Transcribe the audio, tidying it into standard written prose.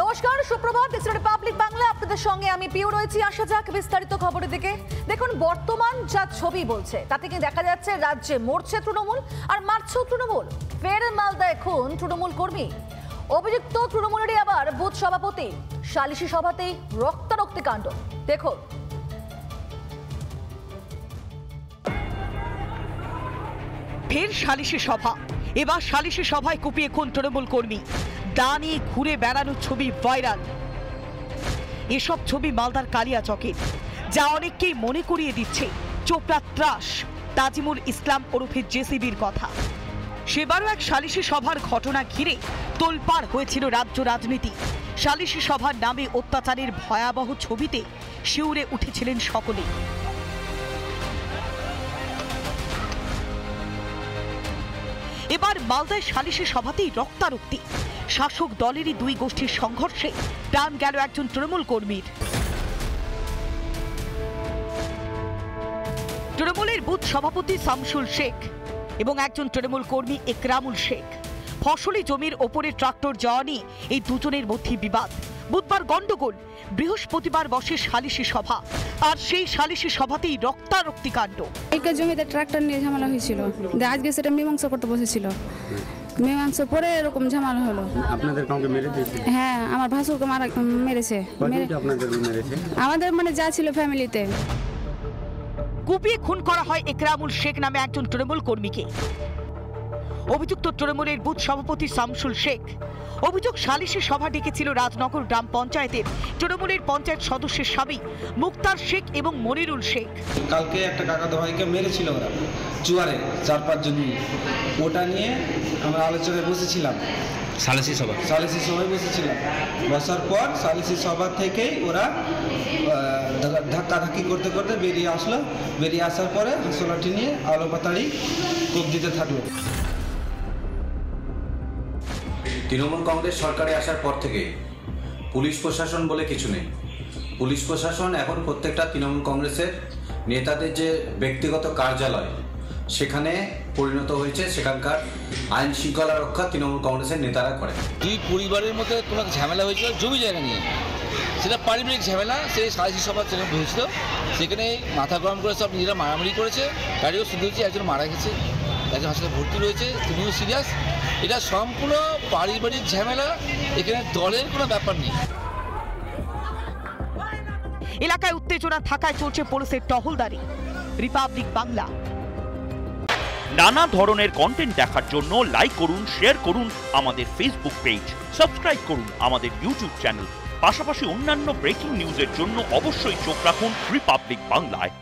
নমস্কার, সুপ্রভাত। রিপাবলিক বাংলা, আপনাদের সঙ্গে আমি পিউ রয়েছি। আসা যাক বিস্তারিত খবরের দিকে। দেখুন, বর্তমান যা ছবি বলছে তাতে কি দেখা যাচ্ছে রাজ্যে মরছে তৃণমূল আর মারছেও তৃণমূল। ফের মালদায় খুন তৃণমূল কর্মী। অভিযুক্ত তৃণমূলেরই আবার বুথ সভাপতি। সালিশি সভাতেই রক্তারক্তি কাণ্ড। দেখুন, ফের সালিশি সভা। এবার সালিশি সভায় কুপিয়ে খুন তৃণমূল কর্মী। দা নিয়ে ঘুরে বেড়ানোর ছবি ভাইরাল। এসব ছবি মালদার কালিয়াচকের, যা অনেককেই মনে করিয়ে দিচ্ছে চোপড়া ত্রাস তাজিমুল ইসলাম ওরফে জেসিবির কথা। সেবারও এক সালিশি সভার ঘটনা ঘিরে তোলপাড় হয়েছিল রাজ্য রাজনীতি। সালিশি সভার নামে অত্যাচারের ভয়াবহ ছবিতে শিউরে উঠেছিলেন সকলেই। এবার মালদায় সালিশি সভাতেই রক্তারক্তি। শাসক দলেরই দুই গোষ্ঠীর সংঘর্ষে প্রাণ গেল একজন তৃণমূল কর্মীর। তৃণমূলের বুথ সভাপতি শামসুল শেখ এবং একজন তৃণমূল কর্মী একরামুল শেখ। ফসলি জমির ওপরে ট্রাক্টর যাওয়া নিয়ে এই দুজনের মধ্যে বিবাদ। বুধবার গন্ডগোল। বৃহস্পতিবার বসে সালিশি সভা, আর সেই সালিশি সভাতেই রক্তারক্তি কাণ্ড। একের জমিতে ট্রাক্টর নিয়ে ঝামেলা হয়েছিল, আজকে সেটা মীমাংসা করতে বসেছিল। মীমাংসা পরে এরকম ঝামেলা হলো। আপনাদের কাউকে মেরে দিয়েছে? হ্যাঁ, আমার ভাসুরকে মেরেছে। আমাদের মানে যা ছিল ফ্যামিলিতে। কুপিয়ে খুন করা হয় একরামুল শেখ নামে একজন তৃণমূল কর্মীকে। অভিযুক্ত তৃণমূলের বুথ সভাপতি শামসুল শেখ। অভিযোগ, সালিশি সভা ডেকেছিল রাজনগর গ্রাম পঞ্চায়েতের তৃণমূলের পঞ্চায়েত সদস্যের স্বামী মুক্তার শেখ এবং মনিরুল শেখ। কালকে একটা কাকাতো ভাইকে মেরেছিল ওরা জুয়ারে 4-5 জন। ওটা নিয়ে আমরা আলোচনায় বসেছিলাম। সালিশি সভায় বসেছিলাম। বসার পর সালিশি সভা থেকেই ওরা ধাক্কাধাক্কি করতে করতে বেরিয়ে আসলো। বেরিয়ে আসার পরে হাসলাটি নিয়ে আলো পাতাড়ি কোপ দিতে থাকলো। তৃণমূল কংগ্রেস সরকারে আসার পর থেকে পুলিশ প্রশাসন বলে কিছু নেই। পুলিশ প্রশাসন এখন প্রত্যেকটা তৃণমূল কংগ্রেসের নেতাদের যে ব্যক্তিগত কার্যালয় সেখানে পরিণত হয়েছে। সেখানকার আইন শৃঙ্খলা রক্ষা তৃণমূল কংগ্রেসের নেতারা করে। দুই পরিবারের মধ্যে কোনো ঝামেলা হয়েছিল জমি জায়গা নিয়ে, সেটা পারিবারিক ঝামেলা। সেই সালিশি সভা সেখানে হয়েছিল, সেখানে মাথা গরম করে সব নিজেরা মারামারি করেছে। গাড়িও শুধু হয়েছে, একজন মারা গেছে, একজন হাসপাতালে ভর্তি রয়েছে, তিনিও সিরিয়াস। এটা সম্পূর্ণ পারিবারিক ঝামেলা, এখানে দলের কোনো ব্যাপার নেই। এলাকায় উত্তেজনা থাকায় চলছে পুলিশের টহলদারি। রিপাবলিক বাংলা। নানা ধরনের কন্টেন্ট দেখার জন্য লাইক করুন, শেয়ার করুন আমাদের ফেসবুক পেজ, সাবস্ক্রাইব করুন আমাদের ইউটিউব চ্যানেল। পাশাপাশি অন্যান্য ব্রেকিং নিউজের জন্য অবশ্যই চোখ রাখুন রিপাবলিক বাংলায়।